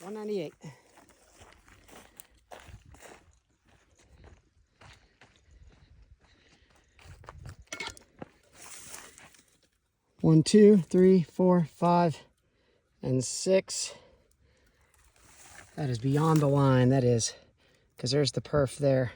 198. One, two, three, 4, 5, and 6. That is beyond the line, that is, because there's the perf there.